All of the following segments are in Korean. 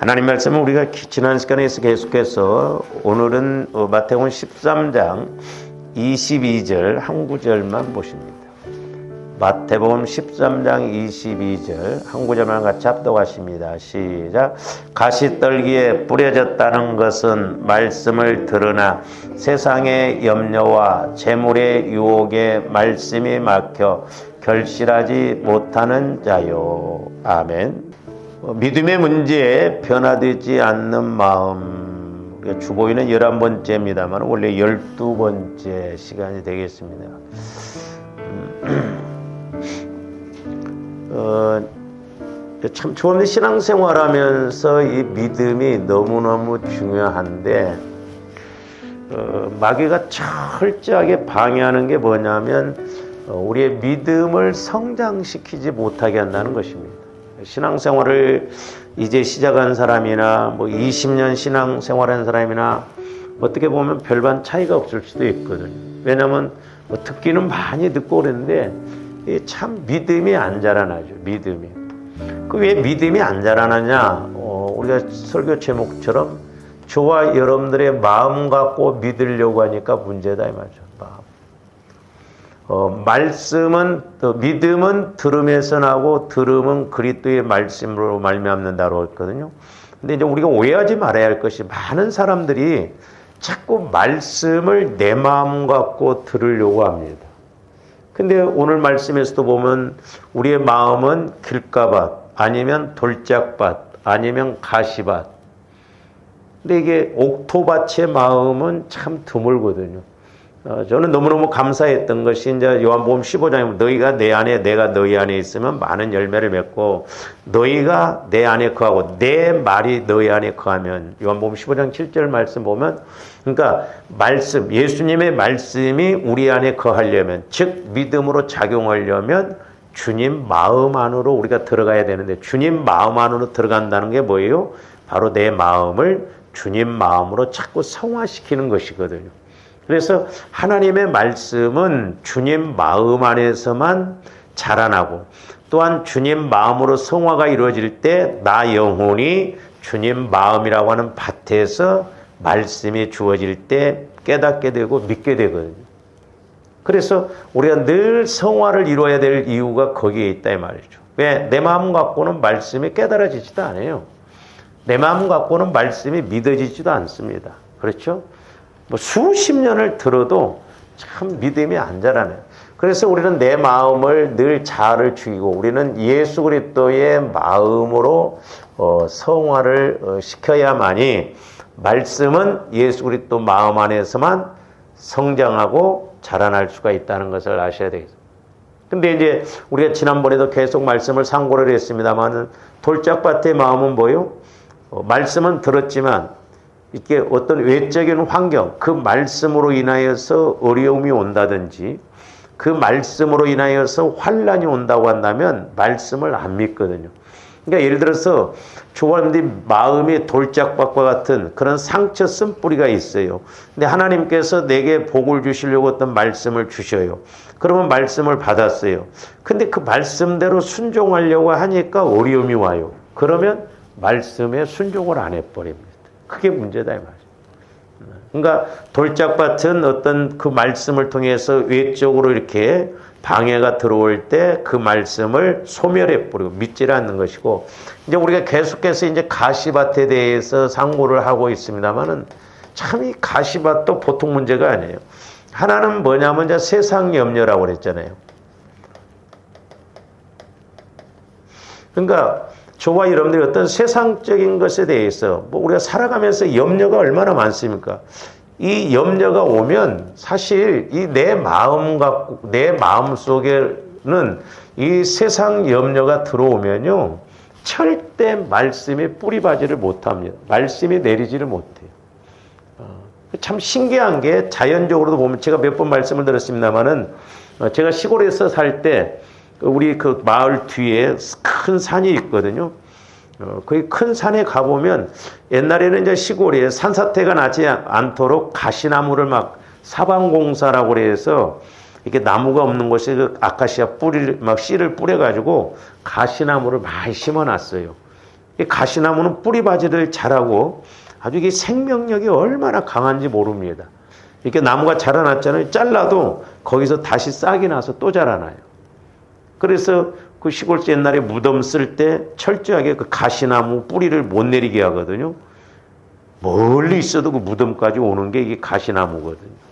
하나님 말씀은 우리가 지난 시간에서 계속해서 오늘은 마태복음 13장 22절 한 구절만 보십니다. 마태복음 13장 22절 한 구절만 같이 합독하십니다. 시작. 가시떨기에 뿌려졌다는 것은 말씀을 들으나 세상의 염려와 재물의 유혹에 말씀이 막혀 결실하지 못하는 자요. 아멘. 믿음의 문제에 변화되지 않는 마음. 우리가 주보이는 11번째입니다만 원래 12번째 시간이 되겠습니다. 참 좋은데 신앙생활하면서 이 믿음이 너무너무 중요한데 마귀가 철저하게 방해하는 게 뭐냐면 우리의 믿음을 성장시키지 못하게 한다는 것입니다. 신앙생활을 이제 시작한 사람이나 20년 신앙생활한 사람이나 어떻게 보면 별반 차이가 없을 수도 있거든요. 왜냐하면 듣기는 많이 듣고 그러는데 참 믿음이 안 자라나죠. 믿음이. 왜 믿음이 안 자라나냐? 우리가 설교 제목처럼 저와 여러분들의 마음 갖고 믿으려고 하니까 문제다 이 말이죠. 말씀은 믿음은 들음에서 나고 들음은 그리스도의 말씀으로 말미암는다고 했거든요. 근데 이제 우리가 오해하지 말아야 할 것이 많은 사람들이 자꾸 말씀을 내 마음 갖고 들으려고 합니다. 근데 오늘 말씀에서도 보면 우리의 마음은 길가밭 아니면 돌짝밭 아니면 가시밭. 근데 이게 옥토밭의 마음은 참 드물거든요. 저는 너무너무 감사했던 것이 이제 요한복음 15장에 너희가 내 안에 내가 너희 안에 있으면 많은 열매를 맺고 너희가 내 안에 거하고 내 말이 너희 안에 거하면 요한복음 15장 7절 말씀 보면 그러니까 말씀 예수님의 말씀이 우리 안에 거하려면 즉 믿음으로 작용하려면 주님 마음 안으로 우리가 들어가야 되는데 주님 마음 안으로 들어간다는 게 뭐예요? 바로 내 마음을 주님 마음으로 자꾸 성화시키는 것이거든요. 그래서 하나님의 말씀은 주님 마음 안에서만 자라나고 또한 주님 마음으로 성화가 이루어질 때 나 영혼이 주님 마음이라고 하는 밭에서 말씀이 주어질 때 깨닫게 되고 믿게 되거든요. 그래서 우리가 늘 성화를 이루어야 될 이유가 거기에 있다 이 말이죠. 왜? 내 마음 갖고는 말씀이 깨달아지지도 않아요. 내 마음 갖고는 말씀이 믿어지지도 않습니다. 그렇죠? 수십 년을 들어도 참 믿음이 안 자라네요. 그래서 우리는 내 마음을 늘 자아를 죽이고 우리는 예수 그리스도의 마음으로 성화를 시켜야만이 말씀은 예수 그리스도 마음 안에서만 성장하고 자라날 수가 있다는 것을 아셔야 되겠습니다. 근데 이제 우리가 지난번에도 계속 말씀을 상고를 했습니다만 돌짝밭의 마음은 뭐예요? 말씀은 들었지만 이렇게 어떤 외적인 환경, 그 말씀으로 인하여서 어려움이 온다든지 그 말씀으로 인하여서 환란이 온다고 한다면 말씀을 안 믿거든요. 그러니까 예를 들어서 조원들이 마음이 돌짝밭과 같은 그런 상처 쓴 뿌리가 있어요. 근데 하나님께서 내게 복을 주시려고 어떤 말씀을 주셔요. 그러면 말씀을 받았어요. 근데 그 말씀대로 순종하려고 하니까 어려움이 와요. 그러면 말씀에 순종을 안 해버립니다. 그게 문제다 이 말이죠. 그러니까 돌짝밭은 어떤 그 말씀을 통해서 외적으로 이렇게 방해가 들어올 때 그 말씀을 소멸해 버리고 믿질 않는 것이고 이제 우리가 계속해서 이제 가시밭에 대해서 상고를 하고 있습니다만은 참 이 가시밭도 보통 문제가 아니에요. 하나는 뭐냐면 이제 세상 염려라고 그랬잖아요. 그러니까 저와 여러분들이 어떤 세상적인 것에 대해서 우리가 살아가면서 염려가 얼마나 많습니까? 이 염려가 오면 사실 이 내 마음 갖고 내 마음 속에는 이 세상 염려가 들어오면요 절대 말씀이 뿌리바지를 못합니다. 말씀이 내리지를 못해요. 참 신기한 게 자연적으로도 보면 제가 몇 번 말씀을 들었습니다만은 제가 시골에서 살 때 우리 그 마을 뒤에 큰 산이 있거든요. 거기 큰 산에 가보면 옛날에는 이제 시골에 산사태가 나지 않도록 가시나무를 막 사방공사라고 그래서 이렇게 나무가 없는 곳에 그 아카시아 뿌리를 막 씨를 뿌려가지고 가시나무를 많이 심어놨어요. 이 가시나무는 뿌리바지를 잘하고 아주 이게 생명력이 얼마나 강한지 모릅니다. 이렇게 나무가 자라났잖아요. 잘라도 거기서 다시 싹이 나서 또 자라나요. 그래서 그 시골 옛날에 무덤 쓸 때 철저하게 그 가시나무 뿌리를 못 내리게 하거든요. 멀리 있어도 그 무덤까지 오는 게 이게 가시나무거든요.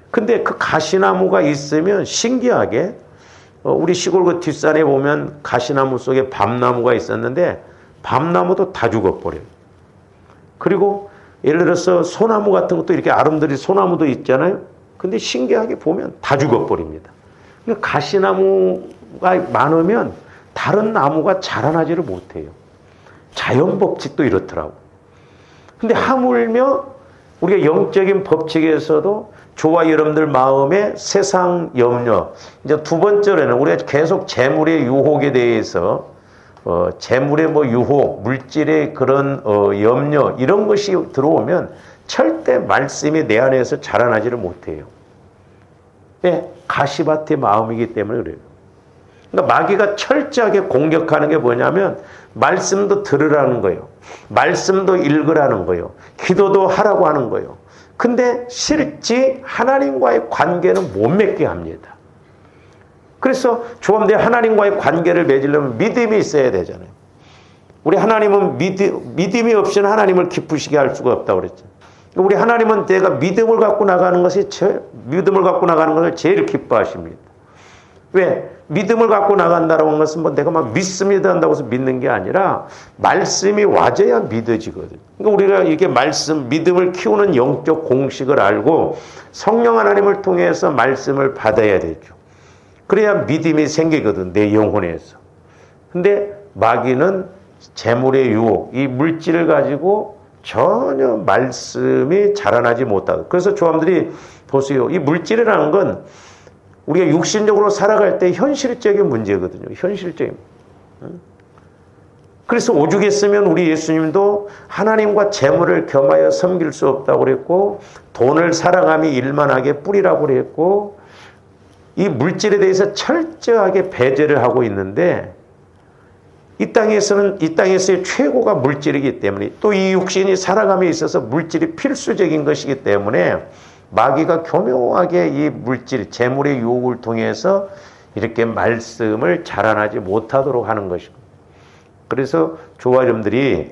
근데 그 가시나무가 있으면 신기하게 우리 시골 그 뒷산에 보면 가시나무 속에 밤나무가 있었는데 밤나무도 다 죽어버려요. 그리고 예를 들어서 소나무 같은 것도 이렇게 아름드리 소나무도 있잖아요. 근데 신기하게 보면 다 죽어버립니다. 그러니까 가시나무가 많으면 다른 나무가 자라나지를 못해요. 자연 법칙도 이렇더라고. 근데 하물며 우리가 영적인 법칙에서도 저와 여러분들 마음의 세상 염려. 이제 두 번째로는 우리가 계속 재물의 유혹에 대해서 재물의 유혹, 물질의 그런 염려 이런 것이 들어오면 절대 말씀이 내 안에서 자라나지를 못해요. 왜? 가시밭의 마음이기 때문에 그래요. 그러니까 마귀가 철저하게 공격하는 게 뭐냐면 말씀도 들으라는 거예요. 말씀도 읽으라는 거예요. 기도도 하라고 하는 거예요. 근데 실제 하나님과의 관계는 못 맺게 합니다. 그래서 조금 더 하나님과의 관계를 맺으려면 믿음이 있어야 되잖아요. 우리 하나님은 믿음이 없이는 하나님을 기쁘시게 할 수가 없다고 그랬죠. 우리 하나님은 내가 믿음을 갖고 나가는 것을 제일 기뻐하십니다. 왜? 믿음을 갖고 나간다라고 하는 것은 내가 막 믿습니다 한다고 해서 믿는 게 아니라 말씀이 와줘야 믿어지거든요. 그러니까 우리가 이게 믿음을 키우는 영적 공식을 알고 성령 하나님을 통해서 말씀을 받아야 되죠. 그래야 믿음이 생기거든, 내 영혼에서. 근데 마귀는 재물의 유혹, 이 물질을 가지고 전혀 말씀이 자라나지 못하고. 그래서 조함들이 보세요. 이 물질이라는 건 우리가 육신적으로 살아갈 때 현실적인 문제거든요. 현실적인. 그래서 오죽했으면 우리 예수님도 하나님과 재물을 겸하여 섬길 수 없다고 그랬고 돈을 사랑함이 일만하게 뿌리라고 그랬고 이 물질에 대해서 철저하게 배제를 하고 있는데 이 땅에서의 최고가 물질이기 때문에 또 이 육신이 살아감에 있어서 물질이 필수적인 것이기 때문에 마귀가 교묘하게 이 물질, 재물의 유혹을 통해서 이렇게 말씀을 자라나지 못하도록 하는 것이고. 그래서 저와 여러분들이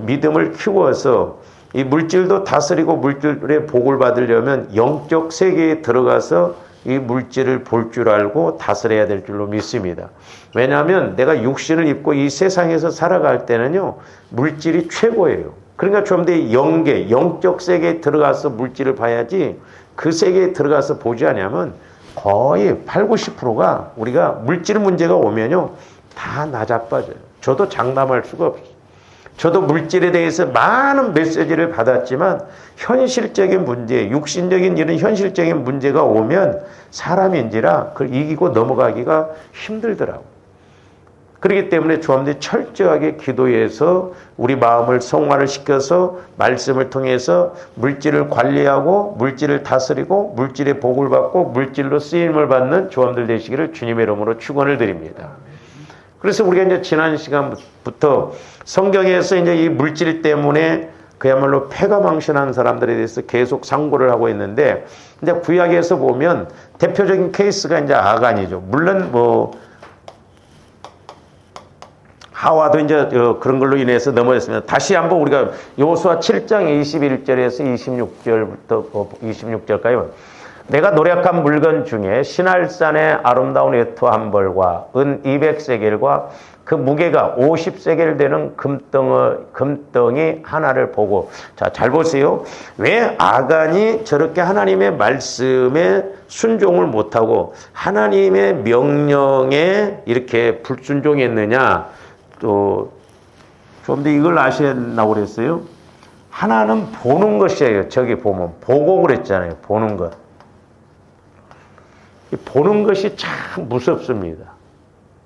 믿음을 키워서 이 물질도 다스리고 물질의 복을 받으려면 영적 세계에 들어가서 이 물질을 볼 줄 알고 다스려야 될 줄로 믿습니다. 왜냐하면 내가 육신을 입고 이 세상에서 살아갈 때는요, 물질이 최고예요. 그러니까 좀 더 영적 세계에 들어가서 물질을 봐야지 그 세계에 들어가서 보지 않으면 거의 80, 90%가 우리가 물질 문제가 오면요, 다 나자빠져요. 저도 장담할 수가 없어요. 저도 물질에 대해서 많은 메시지를 받았지만 현실적인 문제, 육신적인 이런 현실적인 문제가 오면 사람인지라 그걸 이기고 넘어가기가 힘들더라고요. 그렇기 때문에 조함들이 철저하게 기도해서 우리 마음을 성화를 시켜서 말씀을 통해서 물질을 관리하고 물질을 다스리고 물질의 복을 받고 물질로 쓰임을 받는 조함들 되시기를 주님의 이름으로 축원을 드립니다. 그래서 우리가 이제 지난 시간부터 성경에서 이제 이 물질 때문에 그야말로 패가망신한 사람들에 대해서 계속 상고를 하고 있는데 이제 구약에서 보면 대표적인 케이스가 이제 아간이죠. 물론 하와도 이제 그런 걸로 인해서 넘어졌습니다. 다시 한번 우리가 여호수아 7장 21절에서 26절부터 26절까지 내가 노력한 물건 중에 시날산의 아름다운 외투 한 벌과 은 200세겔과 그 무게가 50세겔 되는 금덩이 하나를 보고, 자, 잘 보세요. 왜 아간이 저렇게 하나님의 말씀에 순종을 못하고 하나님의 명령에 이렇게 불순종했느냐? 또 좀 더 이걸 아셔야된다고 그랬어요. 하나는 보는 것이에요. 저기 보면 보고 그랬잖아요. 보는 것. 보는 것이 참 무섭습니다.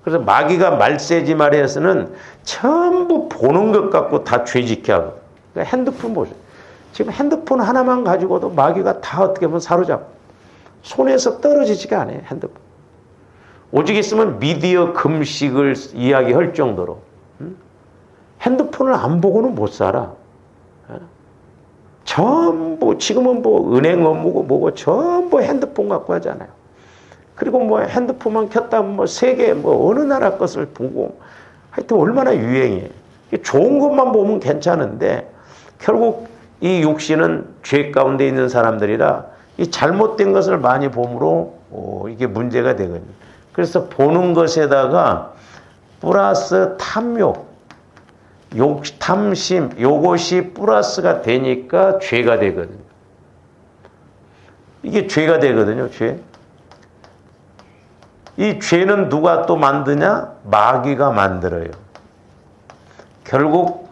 그래서 마귀가 말세지 말에서는 전부 보는 것 갖고 다 죄짓게 하고. 그러니까 핸드폰 보세요. 지금 핸드폰 하나만 가지고도 마귀가 다 어떻게 보면 사로잡고 손에서 떨어지지가 않아요. 핸드폰. 오직 있으면 미디어 금식을 이야기할 정도로 핸드폰을 안 보고는 못 살아. 전부 지금은 뭐 은행 업무고 뭐고 전부 핸드폰 갖고 하잖아요. 그리고 뭐 핸드폰만 켰다 뭐 세계 뭐 어느 나라 것을 보고 하여튼 얼마나 유행이에요. 좋은 것만 보면 괜찮은데 결국 이 육신은 죄 가운데 있는 사람들이라 이 잘못된 것을 많이 보므로 이게 문제가 되거든요. 그래서 보는 것에다가 플러스 탐욕, 탐심, 요것이 플러스가 되니까 죄가 되거든요. 이게 죄가 되거든요, 죄. 이 죄는 누가 또 만드냐? 마귀가 만들어요. 결국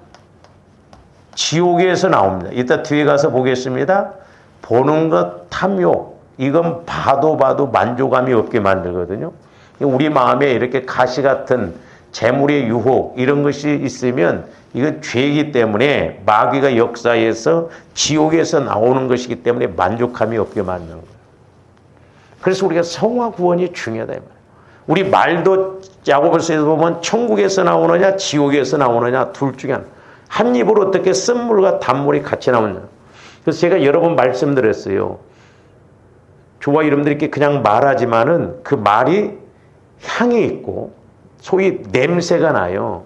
지옥에서 나옵니다. 이따 뒤에 가서 보겠습니다. 보는 것 탐욕, 이건 봐도 만족감이 없게 만들거든요. 우리 마음에 이렇게 가시 같은 재물의 유혹 이런 것이 있으면 이건 죄이기 때문에 마귀가 역사에서 지옥에서 나오는 것이기 때문에 만족감이 없게 만드는 거예요. 그래서 우리가 성화 구원이 중요하다 이 말이에요. 우리 말도 야고보서에서 보면 천국에서 나오느냐 지옥에서 나오느냐 둘 중에 한 입으로 어떻게 쓴물과 단물이 같이 나오느냐. 그래서 제가 여러 번 말씀드렸어요. 저와 여러분들이 이렇게 그냥 말하지만은 그 말이 향이 있고 소위 냄새가 나요.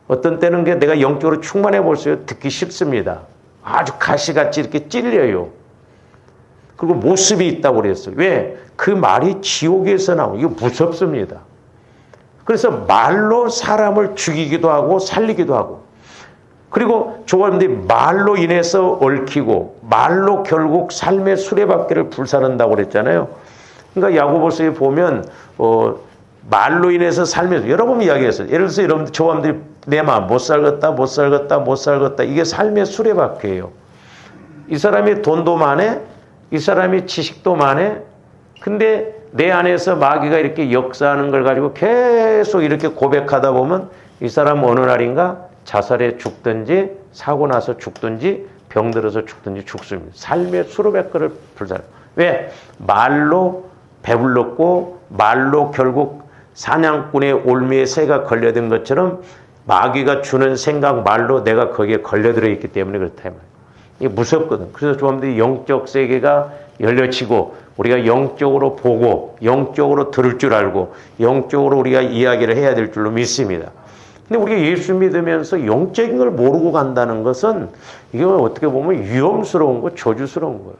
어떤 때는 내가 영적으로 충만해 볼수록 듣기 쉽습니다. 아주 가시같이 이렇게 찔려요. 그리고 모습이 있다고 그랬어요. 왜? 그 말이 지옥에서 나오고 이거 무섭습니다. 그래서 말로 사람을 죽이기도 하고 살리기도 하고 그리고 조합들이 말로 인해서 얽히고 말로 결국 삶의 수레바퀴를 불사른다고 그랬잖아요. 그러니까 야고보서에 보면 말로 인해서 삶에서 여러 번 이야기했어요. 예를 들어서 여러분들 조합들이 내 마음 못 살겠다 이게 삶의 수레바퀴예요. 이 사람이 돈도 많아, 이 사람이 지식도 많아. 근데 내 안에서 마귀가 이렇게 역사하는 걸 가지고 계속 이렇게 고백하다 보면 이 사람 어느 날인가 자살해 죽든지 사고 나서 죽든지 병들어서 죽든지 죽습니다. 삶의 수레바퀴를 불사요. 왜? 말로 배불렀고 말로 결국 사냥꾼의 올미에 새가 걸려든 것처럼 마귀가 주는 생각 말로 내가 거기에 걸려들어 있기 때문에 그렇다 말이에요. 이게 무섭거든. 그래서 조합들이 영적 세계가 열려지고 우리가 영적으로 보고 영적으로 들을 줄 알고 영적으로 우리가 이야기를 해야 될 줄로 믿습니다. 근데 우리가 예수 믿으면서 영적인 걸 모르고 간다는 것은 이게 어떻게 보면 위험스러운 거, 저주스러운 거예요.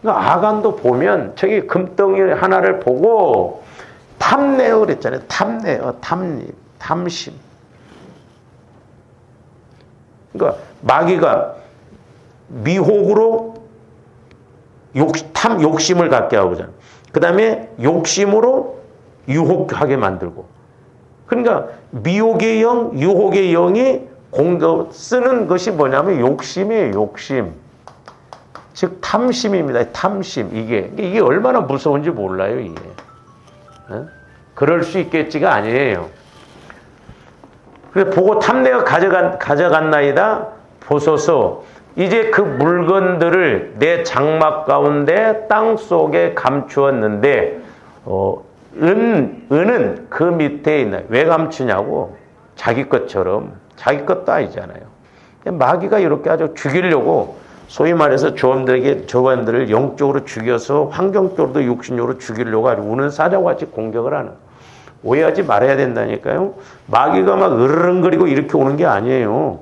그러니까 아간도 보면 저기 금덩이 하나를 보고 탐내어 그랬잖아요. 탐심. 그러니까 마귀가 미혹으로 욕심을 갖게 하고잖아요. 그 다음에 욕심으로 유혹하게 만들고. 그러니까 미혹의 영, 유혹의 영이 쓰는 것이 뭐냐면 욕심이에요. 욕심. 즉 탐심입니다. 탐심. 이게 얼마나 무서운지 몰라요. 이게. 그럴 수 있겠지가 아니에요. 그래서 보고 탐내어 가져갔나이다. 보소서 이제 그 물건들을 내 장막 가운데 땅 속에 감추었는데 은은 그 밑에 있나요? 왜 감추냐고. 자기 것처럼. 자기 것도 아니잖아요. 마귀가 이렇게 아주 죽이려고 소위 말해서 조원들을 영적으로 죽여서 환경적으로도 육신적으로 죽이려고 아주 우는 사자와 같이 공격을 하는. 오해하지 말아야 된다니까요. 마귀가 막 으르렁거리고 이렇게 오는 게 아니에요.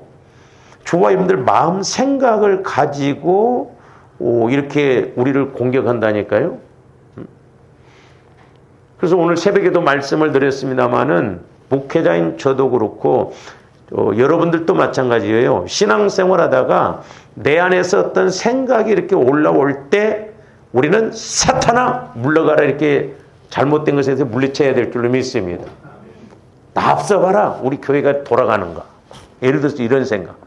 주와 여러분들 마음 생각을 가지고 이렇게 우리를 공격한다니까요. 그래서 오늘 새벽에도 말씀을 드렸습니다마는 목회자인 저도 그렇고 여러분들도 마찬가지예요. 신앙생활하다가 내 안에서 어떤 생각이 이렇게 올라올 때 우리는 사탄아 물러가라 이렇게 잘못된 것에서 물리쳐야 될 줄로 믿습니다. 나 앞서가라. 우리 교회가 돌아가는가. 예를 들어서 이런 생각.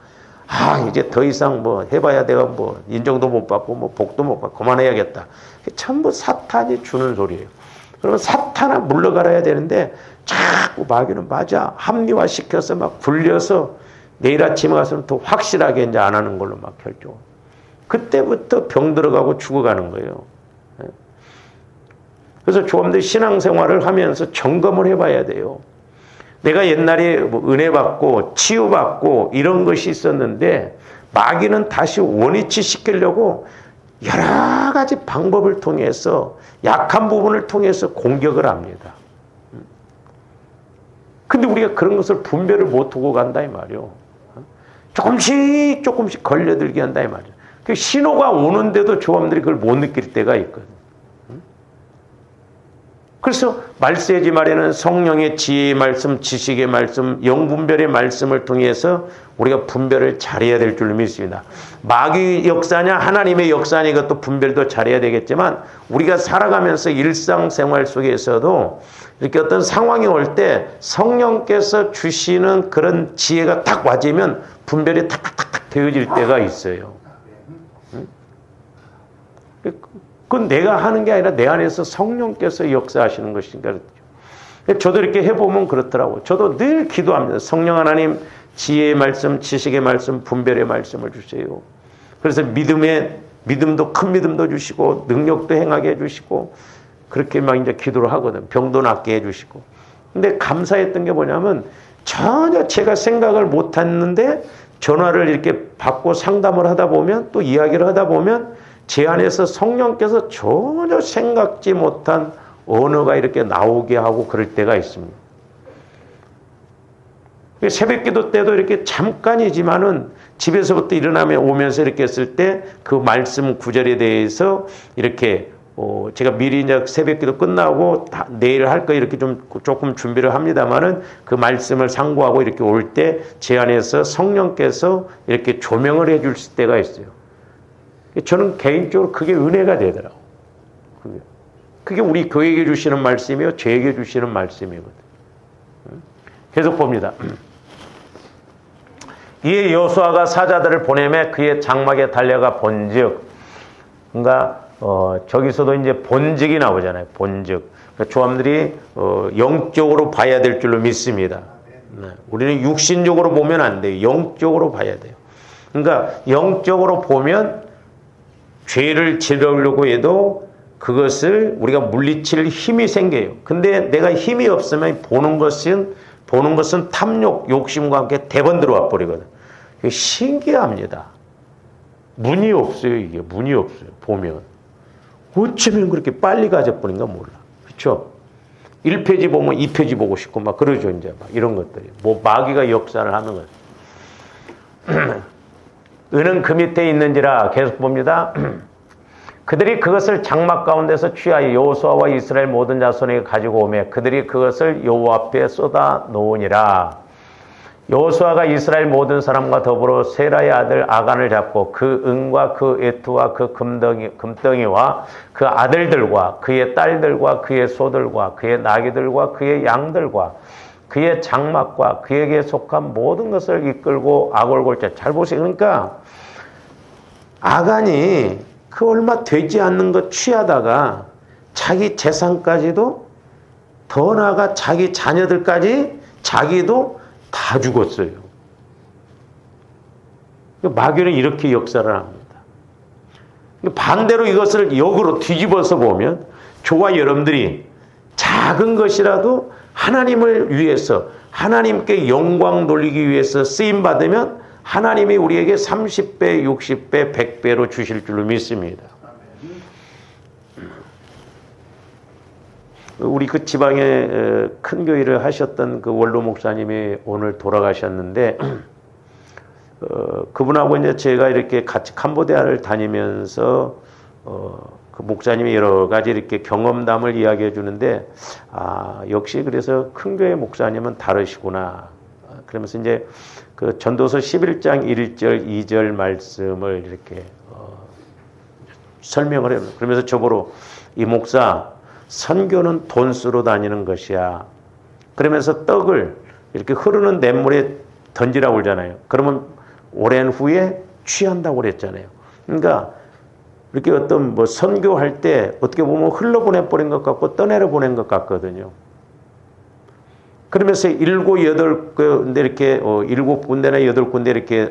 이제 더 이상 뭐 해봐야 내가 뭐 인정도 못 받고 뭐 복도 못 받고 그만해야겠다. 전부 사탄이 주는 소리예요. 그러면 사탄아 물러가라 해야 되는데 자꾸 마귀는 맞아. 합리화시켜서 막 굴려서 내일 아침에 가서는 더 확실하게 이제 안 하는 걸로 막 결정. 그때부터 병 들어가고 죽어가는 거예요. 그래서 조금들 신앙생활을 하면서 점검을 해봐야 돼요. 내가 옛날에 뭐 은혜 받고 치유받고 이런 것이 있었는데 마귀는 다시 원위치 시키려고 여러 가지 방법을 통해서 약한 부분을 통해서 공격을 합니다. 근데 우리가 그런 것을 분별을 못하고 간다 이 말이요. 조금씩 걸려들게 한다 이 말이요. 그 신호가 오는데도 조합들이 그걸 못 느낄 때가 있거든. 그래서 말세지 말에는 성령의 지혜의 말씀, 지식의 말씀, 영분별의 말씀을 통해서 우리가 분별을 잘해야 될 줄 믿습니다. 마귀 역사냐 하나님의 역사냐 이것도 분별도 잘해야 되겠지만 우리가 살아가면서 일상생활 속에서도 이렇게 어떤 상황이 올 때 성령께서 주시는 그런 지혜가 딱 와지면 분별이 탁탁탁탁 되어질 때가 있어요. 그건 내가 하는 게 아니라 내 안에서 성령께서 역사하시는 것이니까. 저도 이렇게 해보면 그렇더라고요. 저도 늘 기도합니다. 성령 하나님 지혜의 말씀, 지식의 말씀, 분별의 말씀을 주세요. 그래서 믿음도 큰 믿음도 주시고 능력도 행하게 해주시고 그렇게 막 이제 기도를 하거든. 병도 낫게 해주시고. 근데 감사했던 게 뭐냐면 전혀 제가 생각을 못 했는데 전화를 이렇게 받고 상담을 하다 보면 또 이야기를 하다 보면 제 안에서 성령께서 전혀 생각지 못한 언어가 이렇게 나오게 하고 그럴 때가 있습니다. 새벽 기도 때도 이렇게 잠깐이지만은 집에서부터 일어나면 오면서 이렇게 했을 때 그 말씀 구절에 대해서 이렇게 제가 미리 이제 새벽 기도 끝나고 내일 할 거 이렇게 좀 조금 준비를 합니다만은 그 말씀을 상고하고 이렇게 올 때 제 안에서 성령께서 이렇게 조명을 해줄 때가 있어요. 저는 개인적으로 그게 은혜가 되더라고요. 그게 우리 교회에게 주시는 말씀이요, 저에게 주시는 말씀이거든요. 계속 봅니다. 이에 여호수아가 사자들을 보내매 그의 장막에 달려가 본즉, 그러니까 저기서도 이제 본즉이 나오잖아요. 본즉. 그러니까 조함들이 영적으로 봐야 될 줄로 믿습니다. 우리는 육신적으로 보면 안 돼요. 영적으로 봐야 돼요. 그러니까 영적으로 보면 죄를 지르려고 해도 그것을 우리가 물리칠 힘이 생겨요. 근데 내가 힘이 없으면 보는 것은 탐욕, 욕심과 함께 대번 들어와 버리거든. 이게 신기합니다. 문이 없어요, 이게. 문이 없어요, 보면. 어쩌면 그렇게 빨리 가져버린가 몰라. 그렇죠? 1페이지 보면 2페이지 보고 싶고 막 그러죠, 이제. 막 이런 것들이. 뭐 마귀가 역사를 하는 거죠. 은은 그 밑에 있는지라 계속 봅니다. 그들이 그것을 장막 가운데서 취하여 여호수아와 이스라엘 모든 자손에게 가지고 오매 그들이 그것을 여호와 앞에 쏟아 놓으니라. 여호수아가 이스라엘 모든 사람과 더불어 세라의 아들 아간을 잡고 그 은과 그 에투와 그 금덩이와 그 아들들과 그의 딸들과 그의 소들과 그의 나귀들과 그의 양들과 그의 장막과 그에게 속한 모든 것을 이끌고 아골골자. 잘 보세요. 그러니까 아간이 그 얼마 되지 않는 것 취하다가 자기 재산까지도 더 나아가 자기 자녀들까지 자기도 다 죽었어요. 마귀는 이렇게 역사를 합니다. 반대로 이것을 역으로 뒤집어서 보면 저와 여러분들이 작은 것이라도 하나님을 위해서 하나님께 영광 돌리기 위해서 쓰임받으면 하나님이 우리에게 30배, 60배, 100배로 주실 줄로 믿습니다. 우리 그 지방에 큰 교회를 하셨던 그 원로 목사님이 오늘 돌아가셨는데 그분하고 이제 제가 이렇게 같이 캄보디아를 다니면서 그 목사님이 여러 가지 이렇게 경험담을 이야기해 주는데 역시 그래서 큰 교회 목사님은 다르시구나. 그러면서 이제 그 전도서 11장 1절 2절 말씀을 이렇게 설명을 해요. 그러면서 저보고 이 목사 선교는 돈 쓰러 다니는 것이야. 그러면서 떡을 이렇게 흐르는 냇물에 던지라고 그러잖아요. 그러면 오랜 후에 취한다고 그랬잖아요. 그러니까 이렇게 어떤 뭐 선교할 때 어떻게 보면 흘러보내 버린 것 같고 떠내려 보낸 것 같거든요. 그러면서 7, 8군데 이렇게 7군데나 8군데 이렇게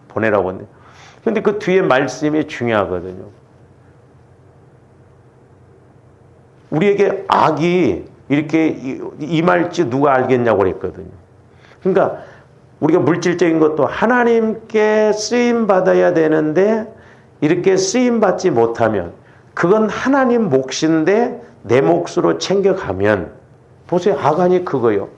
보내라고 하는데, 근데 그 뒤에 말씀이 중요하거든요. 우리에게 악이 이렇게 임할지 누가 알겠냐고 그랬거든요. 그러니까 우리가 물질적인 것도 하나님께 쓰임 받아야 되는데 이렇게 쓰임 받지 못하면 그건 하나님 몫인데 내 몫으로 챙겨가면 보세요. 아간이 그거요.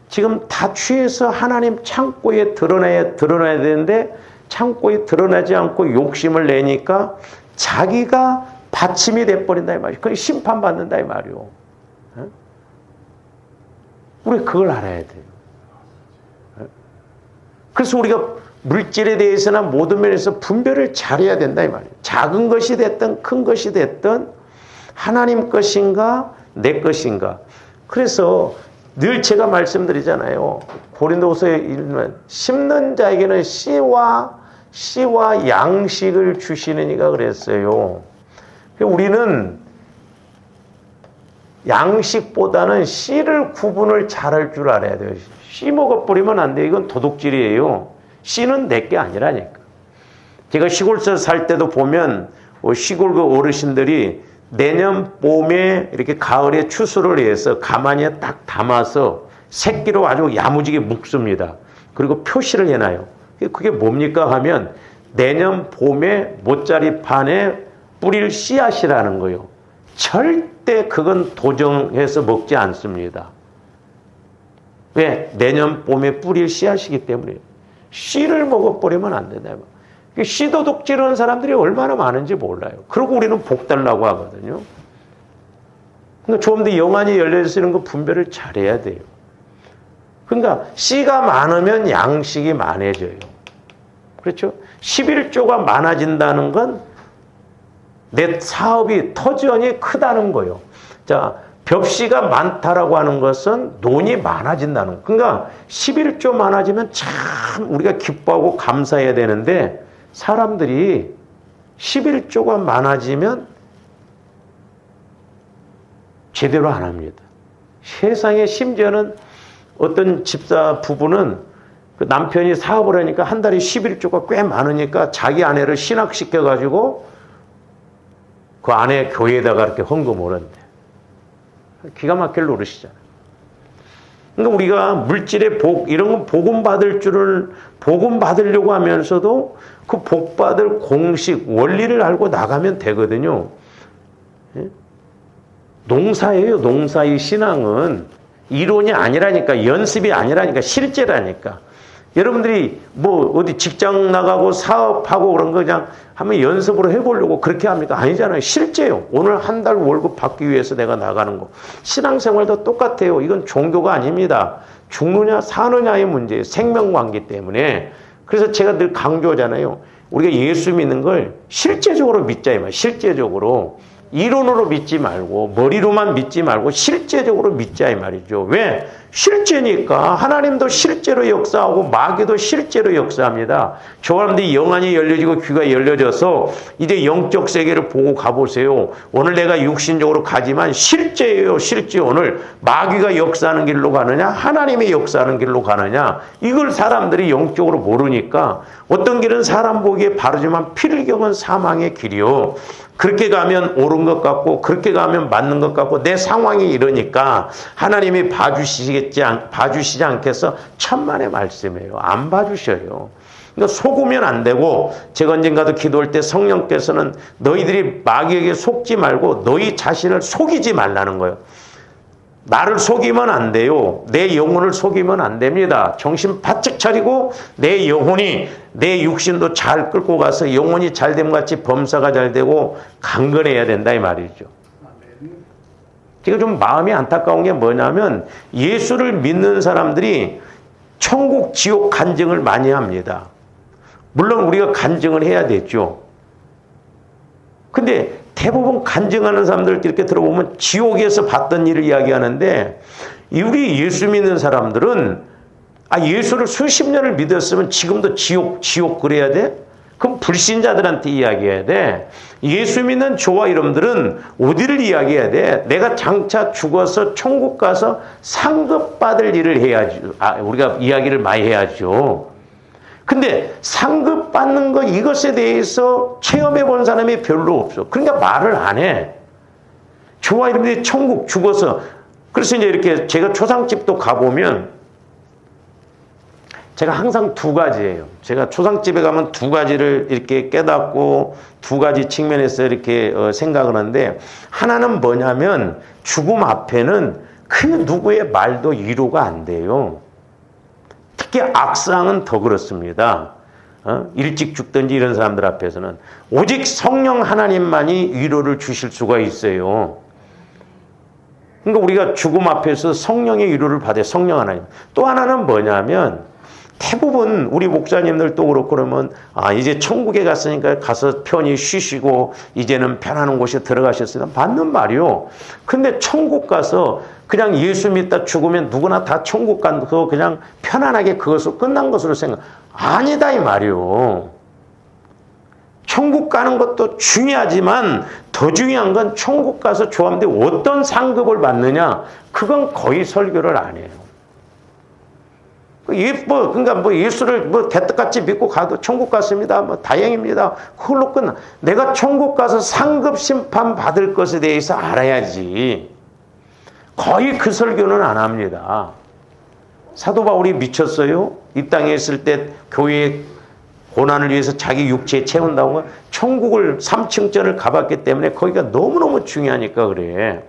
지금 다 취해서 하나님 창고에 드러나야 되는데 창고에 드러나지 않고 욕심을 내니까 자기가 받침이 돼버린다 이 말이에요. 그게 심판받는다 이 말이에요. 우리 그걸 알아야 돼요. 그래서 우리가 물질에 대해서나 모든 면에서 분별을 잘해야 된다 이 말이에요. 작은 것이 됐든 큰 것이 됐든 하나님 것인가 내 것인가. 그래서 늘 제가 말씀드리잖아요. 고린도후서에 읽으면 심는 자에게는 씨와 양식을 주시는 이가 그랬어요. 우리는 양식보다는 씨를 구분을 잘할 줄 알아야 돼요. 씨 먹어버리면 안 돼요. 이건 도둑질이에요. 씨는 내 게 아니라니까. 제가 시골서 살 때도 보면 시골 그 어르신들이 내년 봄에 이렇게 가을에 추수를 해서 가마니에 딱 담아서 새끼로 아주 야무지게 묶습니다. 그리고 표시를 해놔요. 그게 뭡니까 하면 내년 봄에 모짜리판에 뿌릴 씨앗이라는 거예요. 절대 그건 도정해서 먹지 않습니다. 왜? 내년 봄에 뿌릴 씨앗이기 때문에. 씨를 먹어버리면 안 된다. 씨도둑질하는 사람들이 얼마나 많은지 몰라요. 그리고 우리는 복 달라고 하거든요. 그러니까 좀 더 영안이 열려있는 거 분별을 잘해야 돼요. 그러니까 씨가 많으면 양식이 많아져요. 그렇죠? 11조가 많아진다는 건 내 사업이 터전이 크다는 거예요. 자, 벽씨가 많다라고 하는 것은 돈이 많아진다는 거. 그러니까 11조 많아지면 참 우리가 기뻐하고 감사해야 되는데 사람들이 11조가 많아지면 제대로 안 합니다. 세상에 심지어는 어떤 집사 부부는 그 남편이 사업을 하니까 한 달에 11조가 꽤 많으니까 자기 아내를 신학시켜가지고 그 아내 교회에다가 이렇게 헌금을 한대. 기가 막힐 노릇이잖아요. 그러니까 우리가 물질의 복, 이런 건 복음 받으려고 하면서도 그 복 받을 공식, 원리를 알고 나가면 되거든요. 농사예요, 농사의 신앙은. 이론이 아니라니까, 연습이 아니라니까, 실제라니까. 여러분들이 뭐 어디 직장 나가고 사업하고 그런 거 그냥 한번 연습으로 해보려고 그렇게 합니까? 아니잖아요. 실제요. 오늘 한 달 월급 받기 위해서 내가 나가는 거. 신앙생활도 똑같아요. 이건 종교가 아닙니다. 죽느냐 사느냐의 문제예요. 생명관계 때문에. 그래서 제가 늘 강조하잖아요. 우리가 예수 믿는 걸 실제적으로 믿자 이 말이에요. 실제적으로. 이론으로 믿지 말고 머리로만 믿지 말고 실제적으로 믿자 이 말이죠. 왜? 실제니까. 하나님도 실제로 역사하고 마귀도 실제로 역사합니다. 저 사람들이 영안이 열려지고 귀가 열려져서 이제 영적 세계를 보고 가보세요. 오늘 내가 육신적으로 가지만 실제예요. 실제. 오늘 마귀가 역사하는 길로 가느냐 하나님이 역사하는 길로 가느냐 이걸 사람들이 영적으로 모르니까 어떤 길은 사람 보기에 바르지만 필경은 사망의 길이요. 그렇게 가면 옳은 것 같고 그렇게 가면 맞는 것 같고 내 상황이 이러니까 하나님이 봐주시지 않겠어? 천만의 말씀이에요. 안 봐주셔요. 그러니까 속으면 안 되고 제가 언젠가도 기도할 때 성령께서는 너희들이 마귀에게 속지 말고 너희 자신을 속이지 말라는 거예요. 나를 속이면 안 돼요. 내 영혼을 속이면 안 됩니다. 정신 바짝 차리고 내 영혼이 내 육신도 잘 끌고 가서 영혼이 잘됨 같이 범사가 잘 되고 강건해야 된다 이 말이죠. 제가 좀 마음이 안타까운 게 뭐냐면 예수를 믿는 사람들이 천국 지옥 간증을 많이 합니다. 물론 우리가 간증을 해야 되죠. 근데 대부분 간증하는 사람들 이렇게 들어보면 지옥에서 봤던 일을 이야기하는데 우리 예수 믿는 사람들은 예수를 수십 년을 믿었으면 지금도 지옥 그래야 돼? 그럼 불신자들한테 이야기해야 돼. 예수 믿는 저와 여러분들은 어디를 이야기해야 돼? 내가 장차 죽어서 천국 가서 상급 받을 일을 해야지. 우리가 이야기를 많이 해야죠. 근데 상급 받는 거 이것에 대해서 체험해 본 사람이 별로 없어. 그러니까 말을 안 해. 저와 여러분들이 천국 죽어서 그래서 이제 이렇게 제가 초상집도 가보면 제가 항상 두 가지예요. 제가 초상집에 가면 두 가지를 이렇게 깨닫고 두 가지 측면에서 이렇게 생각을 하는데, 하나는 뭐냐면 죽음 앞에는 그 누구의 말도 위로가 안 돼요. 특히 악상은 더 그렇습니다. 일찍 죽든지 이런 사람들 앞에서는 오직 성령 하나님만이 위로를 주실 수가 있어요. 그러니까 우리가 죽음 앞에서 성령의 위로를 받아요. 성령 하나님. 또 하나는 뭐냐면 대부분 우리 목사님들도 그렇고 그러면 이제 천국에 갔으니까 가서 편히 쉬시고 이제는 편안한 곳에 들어가셨으니까 맞는 말이요. 근데 천국 가서 그냥 예수 믿다 죽으면 누구나 다 천국 가서 그냥 편안하게 그것으로 끝난 것으로 생각. 아니다 이 말이요. 천국 가는 것도 중요하지만 더 중요한 건 천국 가서 조함대 어떤 상급을 받느냐, 그건 거의 설교를 안 해요. 그러니까 예수를 대떡같이 믿고 가도 천국 갔습니다. 다행입니다. 그걸로 끝나. 내가 천국 가서 상급 심판 받을 것에 대해서 알아야지. 거의 그 설교는 안 합니다. 사도 바울이 미쳤어요? 이 땅에 있을 때 교회의 고난을 위해서 자기 육체에 채운다고 천국을 3층전을 가봤기 때문에 거기가 너무너무 중요하니까 그래.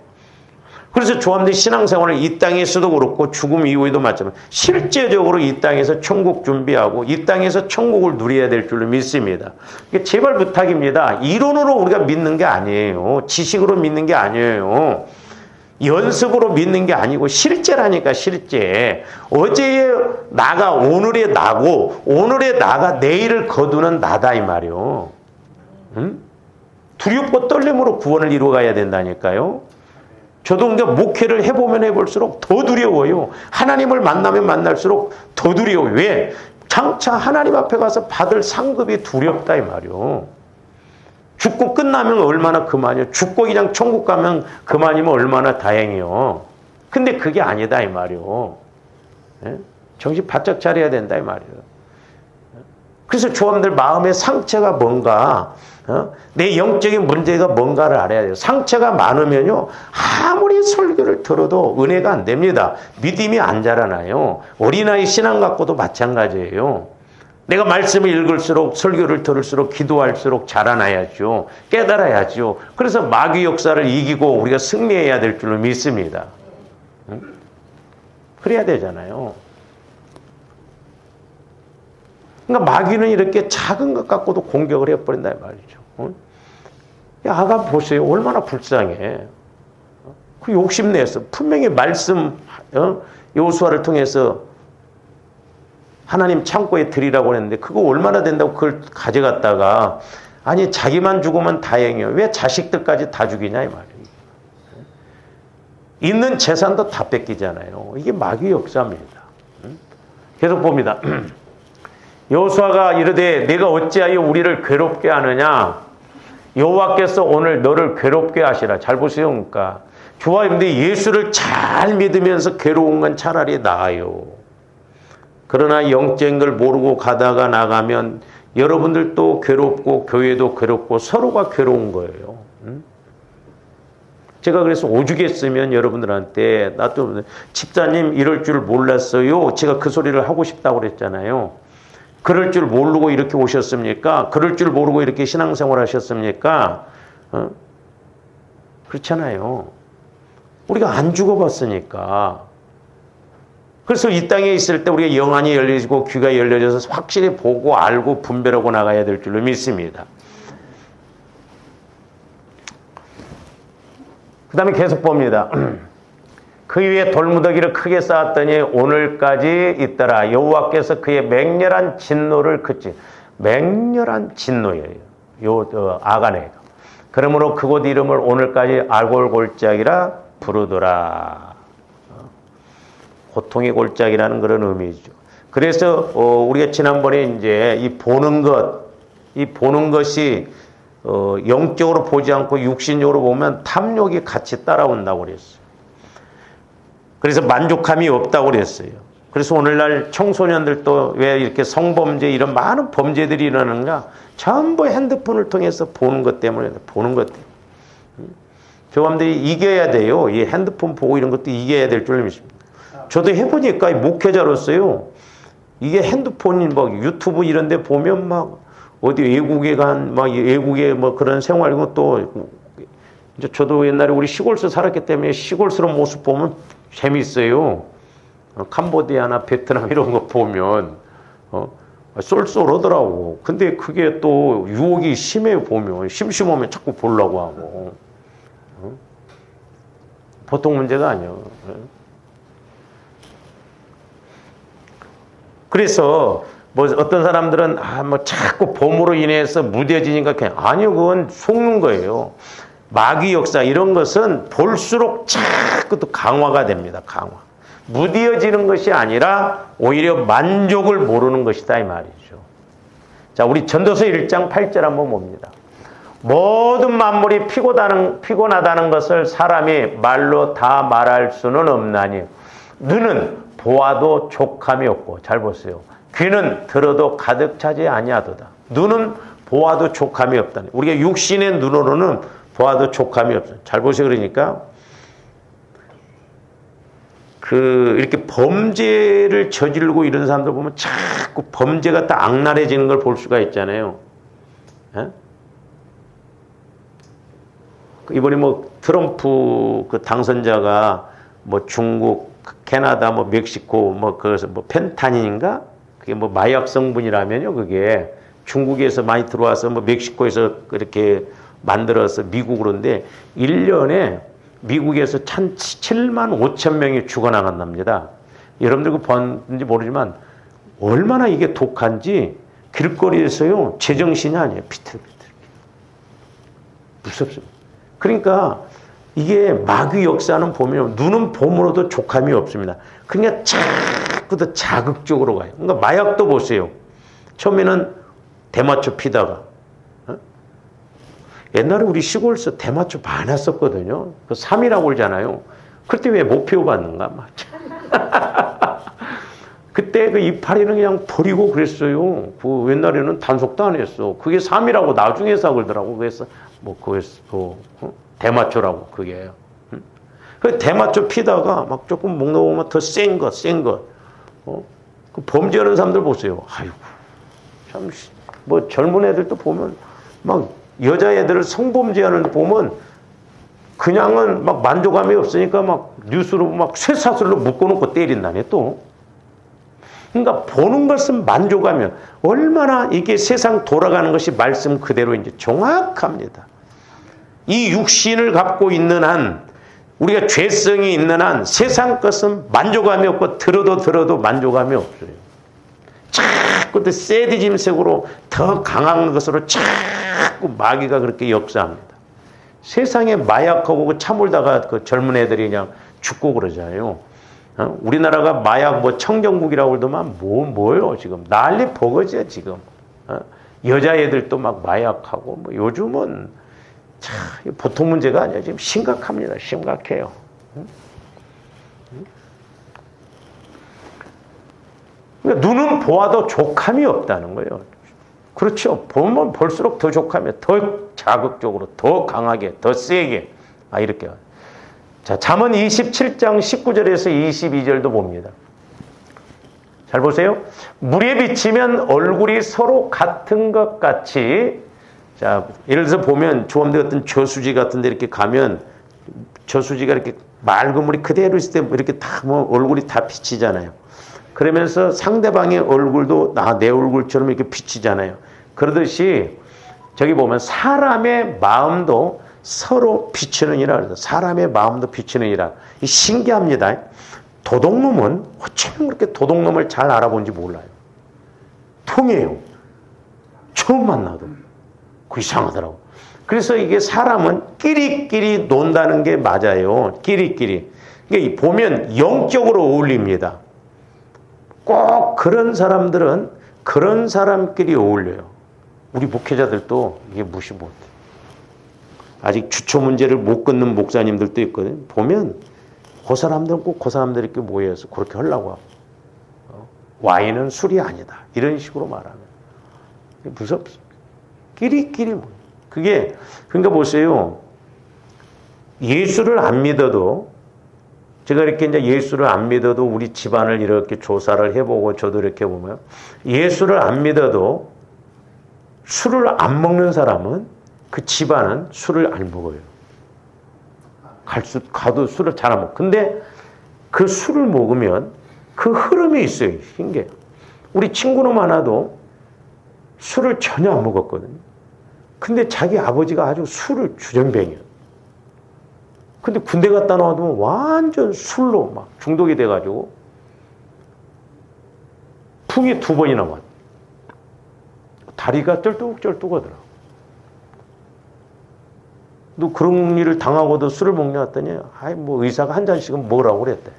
그래서 조함대 신앙생활을 이 땅에서도 그렇고 죽음 이후에도 마찬가지로 실제적으로 이 땅에서 천국 준비하고 이 땅에서 천국을 누려야 될 줄로 믿습니다. 제발 부탁입니다. 이론으로 우리가 믿는 게 아니에요. 지식으로 믿는 게 아니에요. 연습으로 믿는 게 아니고 실제라니까, 실제. 어제의 나가 오늘의 나고 오늘의 나가 내일을 거두는 나다 이 말이요. 응? 두렵고 떨림으로 구원을 이루어가야 된다니까요. 저도 그러니까 목회를 해보면 해볼수록 더 두려워요. 하나님을 만나면 만날수록 더 두려워요. 왜? 장차 하나님 앞에 가서 받을 상급이 두렵다 이 말이요. 죽고 끝나면 얼마나 그만이요. 죽고 그냥 천국 가면 그만이면 얼마나 다행이요. 근데 그게 아니다 이 말이요. 예? 정신 바짝 차려야 된다 이 말이에요. 그래서 조함들 마음의 상처가 뭔가, 내 영적인 문제가 뭔가를 알아야 돼요. 상처가 많으면요, 아무리 설교를 들어도 은혜가 안 됩니다. 믿음이 안 자라나요. 어린아이 신앙 갖고도 마찬가지예요. 내가 말씀을 읽을수록, 설교를 들을수록, 기도할수록 자라나야죠. 깨달아야죠. 그래서 마귀 역사를 이기고 우리가 승리해야 될 줄로 믿습니다. 그래야 되잖아요. 그러니까 마귀는 이렇게 작은 것 갖고도 공격을 해버린다 말이죠. 야, 아간 보세요. 얼마나 불쌍해. 그 욕심내서 분명히 말씀 여호수아를 통해서 하나님 창고에 드리라고 했는데 그거 얼마나 된다고 그걸 가져갔다가 아니 자기만 죽으면 다행이에요. 왜 자식들까지 다 죽이냐 이 말이에요. 있는 재산도 다 뺏기잖아요. 이게 마귀 역사입니다. 계속 봅니다. 여호수아가 이르되 내가 어찌하여 우리를 괴롭게 하느냐, 여호와께서 오늘 너를 괴롭게 하시라. 잘 보세요. 그러니까 좋아요. 근데 예수를 잘 믿으면서 괴로운 건 차라리 나아요. 그러나 영적인 걸 모르고 가다가 나가면 여러분들도 괴롭고 교회도 괴롭고 서로가 괴로운 거예요. 제가 그래서 오죽했으면 여러분들한테 나도 집사님 이럴 줄 몰랐어요. 제가 그 소리를 하고 싶다고 그랬잖아요. 그럴 줄 모르고 이렇게 오셨습니까? 그럴 줄 모르고 이렇게 신앙생활 하셨습니까? 그렇잖아요. 우리가 안 죽어봤으니까. 그래서 이 땅에 있을 때 우리가 영안이 열려지고 귀가 열려져서 확실히 보고 알고 분별하고 나가야 될 줄로 믿습니다. 그 다음에 계속 봅니다. 그 위에 돌무더기를 크게 쌓았더니 오늘까지 있더라. 여호와께서 그의 맹렬한 진노를 그치. 맹렬한 진노예요. 아간에가. 그러므로 그곳 이름을 오늘까지 알골골짜기라 부르더라. 고통의 골짜기라는 그런 의미죠. 그래서 우리가 지난번에 이제 이 보는 것이 영적으로 보지 않고 육신적으로 보면 탐욕이 같이 따라온다고 그랬어요. 그래서 만족함이 없다고 그랬어요. 그래서 오늘날 청소년들도 왜 이렇게 성범죄 이런 많은 범죄들이 일어나는가? 전부 핸드폰을 통해서 보는 것 때문에. 교감들이 이겨야 돼요. 이 핸드폰 보고 이런 것도 이겨야 될 줄 믿습니다. 저도 해보니까 목회자로서요. 이게 핸드폰이 막 유튜브 이런 데 보면 막 어디 외국에 막 외국에 뭐 그런 생활이고 또 이제 저도 옛날에 우리 시골서 살았기 때문에 시골스러운 모습 보면 재밌어요. 캄보디아나 베트남 이런 거 보면 쏠쏠하더라고. 근데 그게 또 유혹이 심해 보면 심심하면 자꾸 보려고 하고 보통 문제가 아니야. 그래서 뭐 어떤 사람들은 뭐 자꾸 봄으로 인해서 무뎌지니까 그냥 아니요, 그건 속는 거예요. 마귀 역사 이런 것은 볼수록 자꾸 또 강화가 됩니다. 강화. 무뎌지는 것이 아니라 오히려 만족을 모르는 것이다 이 말이죠. 자, 우리 전도서 1장 8절 한번 봅니다. 모든 만물이 피곤하다는 것을 사람이 말로 다 말할 수는 없나니 눈은 보아도 족함이 없고, 잘 보세요. 귀는 들어도 가득 차지 아니하도다. 눈은 보아도 족함이 없다니. 우리가 육신의 눈으로는 보아도 족함이 없어요. 잘 보세요. 그러니까 이렇게 범죄를 저지르고 이런 사람들 보면 자꾸 범죄가 딱 악랄해지는 걸 볼 수가 있잖아요. 에? 이번에 뭐 트럼프 그 당선자가 뭐 중국, 캐나다, 뭐 멕시코, 뭐 그래서 뭐 펜타닌인가? 그게 뭐 마약 성분이라면요. 그게 중국에서 많이 들어와서 뭐 멕시코에서 그렇게 만들어서 미국으로인데 1년에 미국에서 7만 5천 명이 죽어나간답니다. 여러분들 그 봤는지 모르지만 얼마나 이게 독한지 길거리에서요. 제정신이 아니에요. 비틀비틀. 무섭습니다. 그러니까 이게 마귀 역사는 보면 눈은 봄으로도 족함이 없습니다. 그냥 자꾸 더 자극적으로 가요. 그러니까 마약도 보세요. 처음에는 대마초 피다가 옛날에 우리 시골에서 대마초 많았었거든요. 그 3이라고 그러잖아요. 그때 왜 못 피워봤는가? 그때 그 이파리는 그냥 버리고 그랬어요. 그 옛날에는 단속도 안 했어. 그게 3이라고 나중에 그러더라고. 그래서 뭐 그거 대마초라고 그게. 그 대마초 피다가 막 조금 먹는 더 센 것. 그 범죄하는 사람들 보세요. 아이고 참 뭐 젊은 애들도 보면 막 여자애들을 성범죄하는 데 보면 그냥은 막 만족감이 없으니까 막 뉴스로 막 쇠사슬로 묶어놓고 때린다네 또. 그러니까 보는 것은 만족하면 얼마나 이게 세상 돌아가는 것이 말씀 그대로 이제 정확합니다. 이 육신을 갖고 있는 한 우리가 죄성이 있는 한 세상 것은 만족감이 없고 들어도 만족감이 없어요. 자꾸 더 새디짐색으로 더 강한 것으로 자꾸 마귀가 그렇게 역사합니다. 세상에 마약하고 그 차물다가 그 젊은 애들이 그냥 죽고 그러잖아요. 우리나라가 마약 뭐 청정국이라고 그러더만 뭐예요 지금 난리 버거지야 지금. 여자애들도 막 마약하고 뭐 요즘은 참 보통 문제가 아니야. 지금 심각합니다. 심각해요. 그러니까 눈은 보아도 족함이 없다는 거예요. 그렇죠. 보면 볼수록 더 족함이 더 자극적으로 더 강하게 더 세게 이렇게. 자, 잠언 27장 19절에서 22절도 봅니다. 잘 보세요. 물에 비치면 얼굴이 서로 같은 것 같이. 자, 예를 들어서 보면 조암대 같은 저수지 같은 데 이렇게 가면 저수지가 이렇게 맑은 물이 그대로 있을 때 이렇게 다 뭐 얼굴이 다 비치잖아요. 그러면서 상대방의 얼굴도 내 얼굴처럼 이렇게 비치잖아요. 그러듯이 저기 보면 사람의 마음도 서로 비치느니라 그래서 사람의 마음도 비치느니라. 신기합니다. 도둑놈은 어쩌면 그렇게 도둑놈을 잘 알아본지 몰라요. 통해요. 처음 만나도. 그 이상하더라고. 그래서 이게 사람은 끼리끼리 논다는 게 맞아요. 끼리끼리. 그러니까 보면 영적으로 어울립니다. 꼭 그런 사람들은 그런 사람끼리 어울려요. 우리 목회자들도 이게 무시 못해. 아직 주초 문제를 못 끊는 목사님들도 있거든요. 보면 그 사람들은 꼭 그 사람들이 이렇게 모여서 그렇게 하려고 하고 와인은 술이 아니다. 이런 식으로 말하면 무섭습니다. 끼리끼리 그게 그러니까 보세요. 예수를 안 믿어도, 제가 이렇게 이제 예수를 안 믿어도 우리 집안을 이렇게 조사를 해보고 저도 이렇게 보면, 예수를 안 믿어도 술을 안 먹는 사람은 그 집안은 술을 안 먹어요. 가도 술을 잘 안 먹어. 근데 그 술을 먹으면 그 흐름이 있어요. 신기해요. 우리 친구는 하나도 술을 전혀 안 먹었거든요. 근데 자기 아버지가 아주 술을 주전뱅이야. 근데 군대 갔다 나와도 완전 술로 막 중독이 돼가지고 풍이 2번이나 왔. 다리가 쩔뚝쩔뚝하더라고. 너 그런 일을 당하고도 술을 먹냐 했더니, 아이, 뭐 의사가 한 잔씩은 먹으라고 그랬대.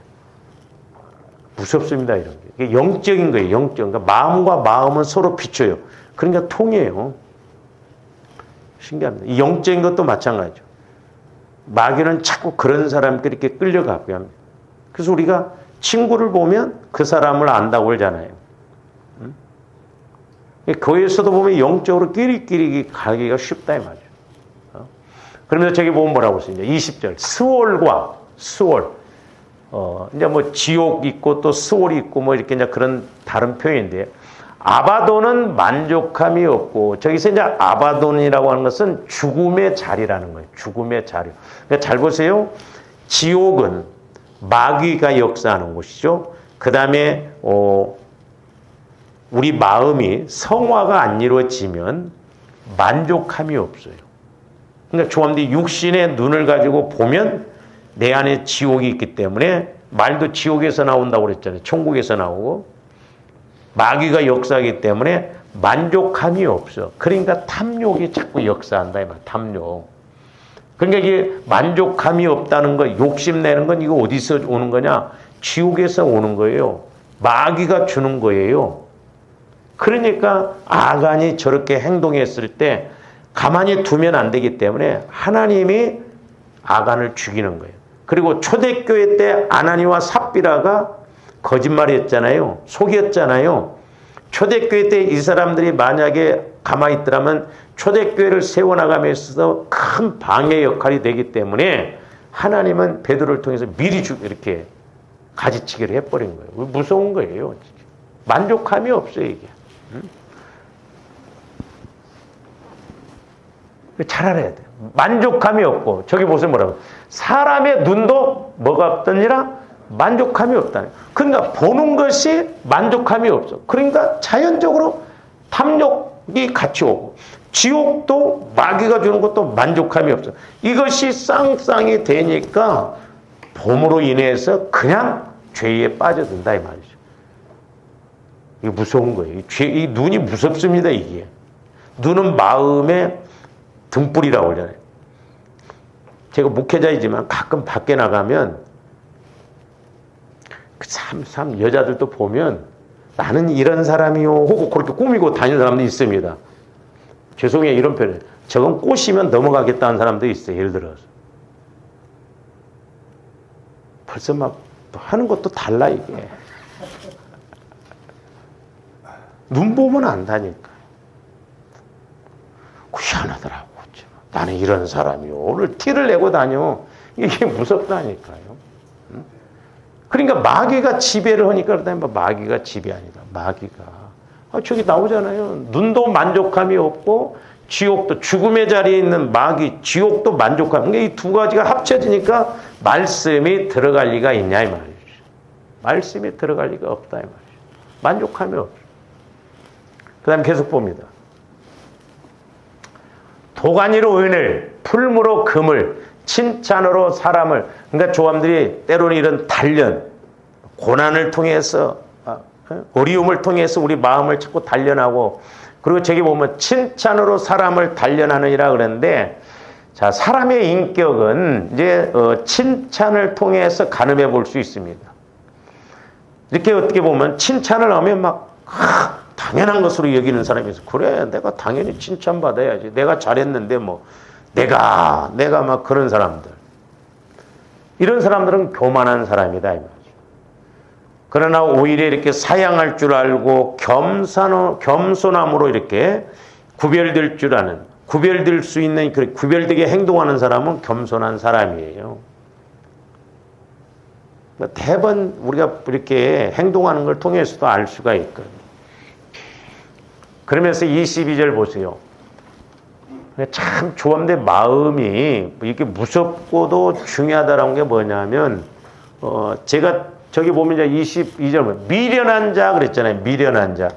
무섭습니다, 이런 게. 이게 영적인 거예요, 영적. 그러니까 마음과 마음은 서로 비춰요. 그러니까 통해요. 신기합니다. 이 영적인 것도 마찬가지죠. 마귀는 자꾸 그런 사람들이 이렇게 끌려가고요 합니다. 그래서 우리가 친구를 보면 그 사람을 안다고 그러잖아요. 거기에서도 보면 영적으로 끼리끼리 가기가 쉽다 이 말이죠. 그러면서 저기 보면 뭐라고 써있냐. 20절. 스월과 스월. 이제 뭐 지옥 있고 또 스월이 있고 뭐 이렇게 이제 그런 다른 표현인데, 아바돈은 만족함이 없고, 저기서 이제 아바돈이라고 하는 것은 죽음의 자리라는 거예요. 죽음의 자리. 그러니까 잘 보세요. 지옥은 마귀가 역사하는 곳이죠. 그 다음에 우리 마음이 성화가 안 이루어지면 만족함이 없어요. 그러니까 조합들이 육신의 눈을 가지고 보면 내 안에 지옥이 있기 때문에, 말도 지옥에서 나온다고 그랬잖아요. 천국에서 나오고. 마귀가 역사하기 때문에 만족함이 없어. 그러니까 탐욕이 자꾸 역사한다 이 말. 탐욕. 그러니까 이게 만족함이 없다는 거, 욕심내는 건 이거 어디서 오는 거냐? 지옥에서 오는 거예요. 마귀가 주는 거예요. 그러니까 아간이 저렇게 행동했을 때 가만히 두면 안 되기 때문에 하나님이 아간을 죽이는 거예요. 그리고 초대교회 때 아나니와 삽비라가 거짓말했잖아요. 속였잖아요. 초대교회 때 이 사람들이 만약에 가만히 있더라면 초대교회를 세워나가면서 큰 방해 역할이 되기 때문에 하나님은 베드로를 통해서 미리 이렇게 가지치기를 해버린 거예요. 무서운 거예요. 만족함이 없어요, 이게. 잘 알아야 돼요. 만족함이 없고, 저기 보세요, 뭐라고. 사람의 눈도 뭐가 없더니라 만족함이 없다는. 그러니까 보는 것이 만족함이 없어. 그러니까 자연적으로 탐욕이 같이 오고, 지옥도 마귀가 주는 것도 만족함이 없어. 이것이 쌍쌍이 되니까 봄으로 인해서 그냥 죄에 빠져든다 이 말이죠. 이게 무서운 거예요. 이 눈이 무섭습니다, 이게. 눈은 마음의 등불이라고 그러잖아요. 제가 목회자이지만 가끔 밖에 나가면 참 여자들도 보면 나는 이런 사람이요 하고 그렇게 꾸미고 다니는 사람도 있습니다. 죄송해요, 이런 표현. 저건 꼬시면 넘어가겠다는 사람도 있어요. 예를 들어서 벌써 막 하는 것도 달라 이게. 눈 보면 안다니까. 희한하더라고. 나는 이런 사람이요 오늘 티를 내고 다녀. 이게 무섭다니까요. 그러니까 마귀가 지배를 하니까 그러다 마귀가 지배 아니다. 마귀가. 저기 나오잖아요. 눈도 만족함이 없고 지옥도, 죽음의 자리에 있는 마귀, 지옥도 만족함. 그러니까 이 두 가지가 합쳐지니까 말씀이 들어갈 리가 있냐 이 말이죠. 말씀이 들어갈 리가 없다 이 말이죠. 만족함이 없어. 그 다음에 계속 봅니다. 도가니로 은을, 풀무로 금을, 칭찬으로 사람을. 그러니까 조함들이 때로는 이런 단련, 고난을 통해서, 어려움을 통해서 우리 마음을 자꾸 단련하고, 그리고 저기 보면 칭찬으로 사람을 단련하느니라 그러는데, 자, 사람의 인격은 이제 칭찬을 통해서 가늠해 볼 수 있습니다. 이렇게 어떻게 보면 칭찬을 하면 막 당연한 것으로 여기는 사람이 있어. 그래, 내가 당연히 칭찬받아야지. 내가 잘했는데 뭐 내가 막 그런 사람들. 이런 사람들은 교만한 사람이다 이 말이죠. 그러나 오히려 이렇게 사양할 줄 알고 겸손함으로 이렇게 구별될 줄 아는, 구별될 수 있는, 구별되게 행동하는 사람은 겸손한 사람이에요. 대번 우리가 이렇게 행동하는 걸 통해서도 알 수가 있거든요. 그러면서 22절 보세요. 참 조합된 마음이 이렇게 무섭고도 중요하다라는 게 뭐냐면, 제가 저기 보면 이제 22절, 미련한 자 그랬잖아요. 미련한 자.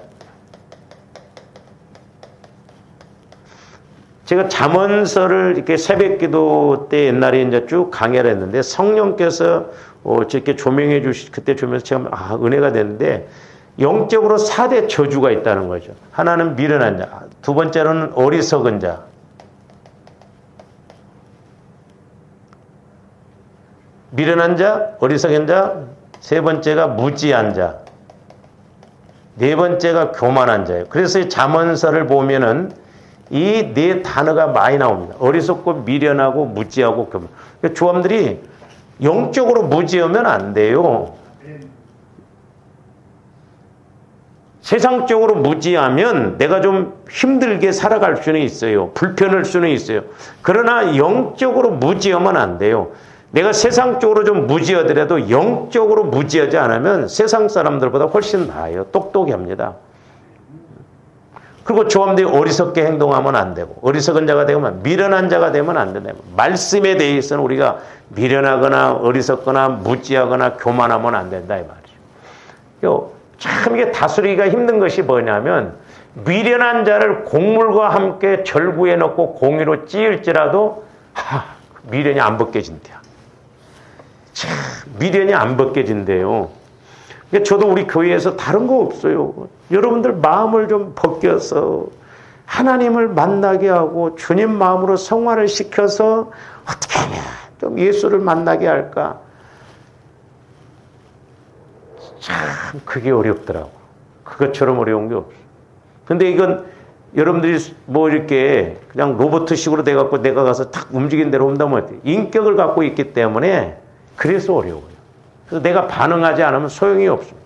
제가 잠언서를 이렇게 새벽 기도 때 옛날에 이제 쭉 강의를 했는데 성령께서 이렇게 조명해 그때 조명해서 제가 은혜가 됐는데 영적으로 4대 저주가 있다는 거죠. 하나는 미련한 자, 두 번째로는 어리석은 자, 미련한 자, 어리석은 자, 세 번째가 무지한 자, 네 번째가 교만한 자예요. 그래서 잠언서를 보면은 이 네 단어가 많이 나옵니다. 어리석고 미련하고 무지하고 교만. 그러니까 조함들이 영적으로 무지하면 안 돼요. 세상적으로 무지하면 내가 좀 힘들게 살아갈 수는 있어요. 불편할 수는 있어요. 그러나 영적으로 무지하면 안 돼요. 내가 세상적으로 좀 무지하더라도 영적으로 무지하지 않으면 세상 사람들보다 훨씬 나아요. 똑똑히 합니다. 그리고 조함들이 어리석게 행동하면 안 되고, 어리석은 자가 되면, 미련한 자가 되면 안 된다. 말씀에 대해서는 우리가 미련하거나 어리석거나 무지하거나 교만하면 안 된다 이 말이죠. 참 이게 다스리기가 힘든 것이 뭐냐면, 미련한 자를 곡물과 함께 절구에 넣고 공유로 찌을지라도 미련이 안 벗겨진대요. 참 미련이 안 벗겨진대요. 저도 우리 교회에서 다른 거 없어요. 여러분들 마음을 좀 벗겨서 하나님을 만나게 하고 주님 마음으로 성화를 시켜서 어떻게 하면 좀 예수를 만나게 할까? 참 그게 어렵더라고. 그것처럼 어려운 게 없어. 근데 이건 여러분들이 뭐 이렇게 그냥 로봇식으로 돼갖고 내가 가서 탁 움직인 대로 온다면 어때요? 인격을 갖고 있기 때문에 그래서 어려워요. 그래서 내가 반응하지 않으면 소용이 없습니다.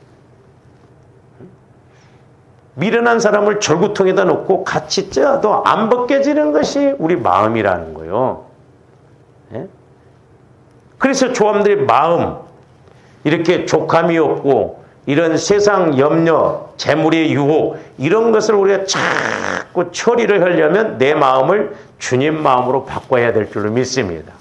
미련한 사람을 절구통에다 놓고 같이 쪄도 안 벗겨지는 것이 우리 마음이라는 거예요. 예? 그래서 조함들의 마음, 이렇게 족함이 없고 이런 세상 염려, 재물의 유혹 이런 것을 우리가 자꾸 처리를 하려면 내 마음을 주님 마음으로 바꿔야 될 줄로 믿습니다.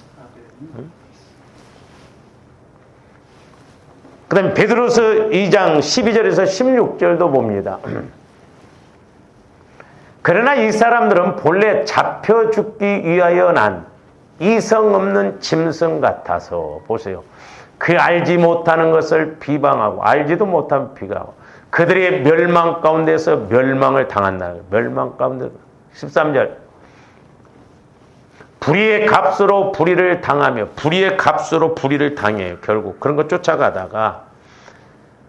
그 다음에 베드로서 2장 12절에서 16절도 봅니다. 그러나 이 사람들은 본래 잡혀 죽기 위하여 난 이성 없는 짐승 같아서, 보세요. 그 알지 못하는 것을 비방하고 알지도 못하면 비방하고 그들의 멸망 가운데서 멸망을 당한다. 멸망 가운데 13절 불의의 값으로 불의를 당하며 불의의 값으로 불의를 당해요. 결국 그런 거 쫓아가다가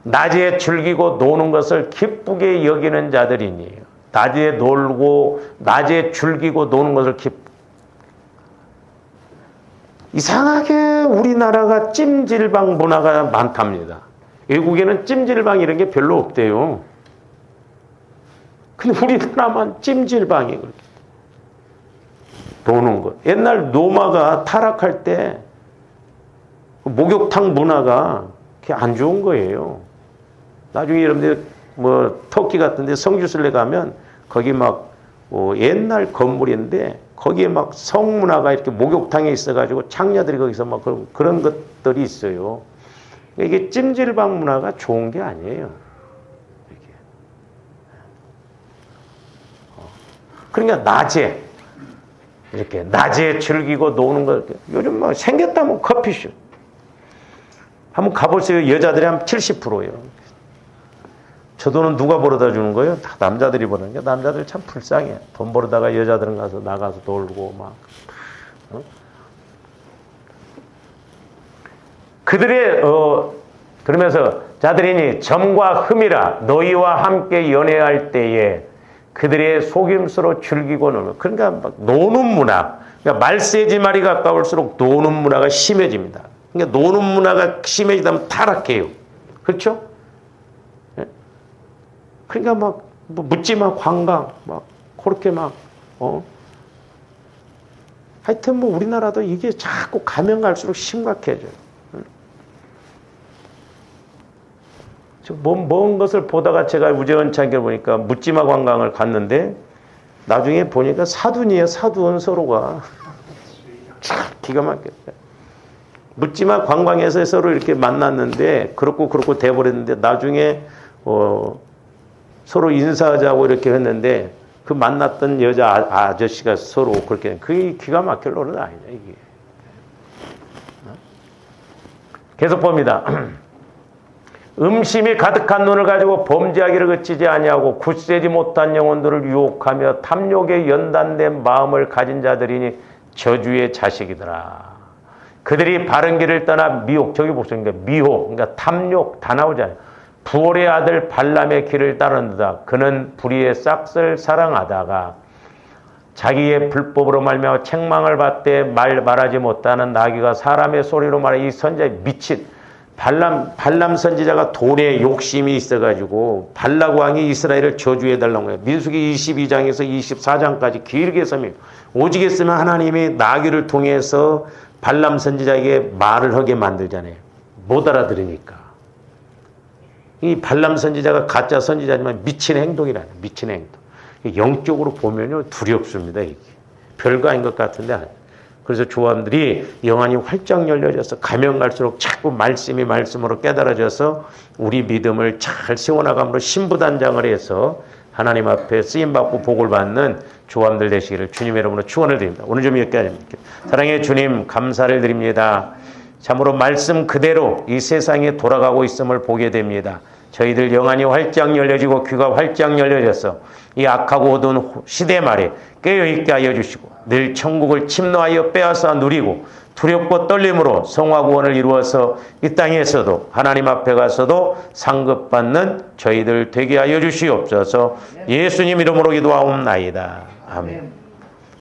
낮에 즐기고 노는 것을 기쁘게 여기는 자들이니, 낮에 놀고 낮에 즐기고 노는 것을 이상하게 우리나라가 찜질방 문화가 많답니다. 외국에는 찜질방 이런 게 별로 없대요. 근데 우리나라만 찜질방이 그렇게 노는 것. 옛날 로마가 타락할 때 목욕탕 문화가 그렇게 안 좋은 거예요. 나중에 여러분들 뭐 터키 같은 데 성지순례 가면 거기 막 옛날 건물인데 거기에 막 성문화가 이렇게 목욕탕에 있어가지고 창녀들이 거기서 막 그런 것들이 있어요. 이게 찜질방 문화가 좋은 게 아니에요. 그러니까 낮에 이렇게 낮에 즐기고 노는 거, 요즘 뭐 생겼다면 커피숍 한번 가보세요. 여자들이 한 70%예요. 저 돈은 누가 벌어다 주는 거예요? 다 남자들이 버는 게. 남자들 참 불쌍해. 돈 벌어다가 여자들은 가서 나가서 놀고 막. 그들의 그러면서 자들이니 점과 흠이라 너희와 함께 연애할 때에 그들의 속임수로 즐기고 노는. 그러니까 막 노는 문화. 그러니까 말세지 말이 가까울수록 노는 문화가 심해집니다. 그러니까 노는 문화가 심해지다면 타락해요. 그렇죠? 그러니까 막 뭐 묻지마 관광 막 그렇게 막 하여튼 뭐 우리나라도 이게 자꾸 가면 갈수록 심각해져요. 먼 것을 보다가 제가 우연찮게 보니까 묻지마 관광을 갔는데 나중에 보니까 사돈이에요. 사돈 서로가. 참 기가 막혔어요. 묻지마 관광에서 서로 이렇게 만났는데 그렇고 돼버렸는데 나중에 서로 인사하자고 이렇게 했는데 그 만났던 여자 아저씨가 서로 그렇게 그게 기가 막힐 노릇 아니냐 이게. 계속 봅니다. 음심이 가득한 눈을 가지고 범죄하기를 그치지 아니하고 굳세지 못한 영혼들을 유혹하며 탐욕에 연단된 마음을 가진 자들이니 저주의 자식이더라. 그들이 바른 길을 떠나 미혹, 저기 보시니까 미혹, 그러니까 탐욕 다 나오잖아요. 부올의 아들 발람의 길을 따르는다. 그는 불의의 싹을 사랑하다가 자기의 불법으로 말미암아 책망을 받되 말하지 못하는 나귀가 사람의 소리로 말해 이 선지자 미친 발람 선지자가 돈에 욕심이 있어가지고 발락 왕이 이스라엘을 저주해달라고 해요. 민수기 22장에서 24장까지 길게 섭니다. 오직 했으면 하나님이 나귀를 통해서 발람 선지자에게 말을 하게 만들잖아요. 못 알아들으니까. 이 발람 선지자가 가짜 선지자지만 미친 행동이라는 미친 행동. 영적으로 보면요 두렵습니다. 이게 별거 아닌 것 같은데. 그래서 조함들이 영안이 활짝 열려져서 가면 갈수록 자꾸 말씀으로 깨달아져서 우리 믿음을 잘 세워나감으로 신부단장을 해서 하나님 앞에 쓰임받고 복을 받는 조함들 되시기를 주님의 이름으로 축원을 드립니다. 오늘 좀 여기까지입니다. 사랑의 주님 감사를 드립니다. 참으로 말씀 그대로 이 세상에 돌아가고 있음을 보게 됩니다. 저희들 영안이 활짝 열려지고 귀가 활짝 열려져서 이 악하고 어두운 시대 말에 깨어있게 하여 주시고 늘 천국을 침노하여 빼앗아 누리고 두렵고 떨림으로 성화 구원을 이루어서 이 땅에서도 하나님 앞에 가서도 상급받는 저희들 되게 하여 주시옵소서. 예수님 이름으로 기도하옵나이다. 아멘.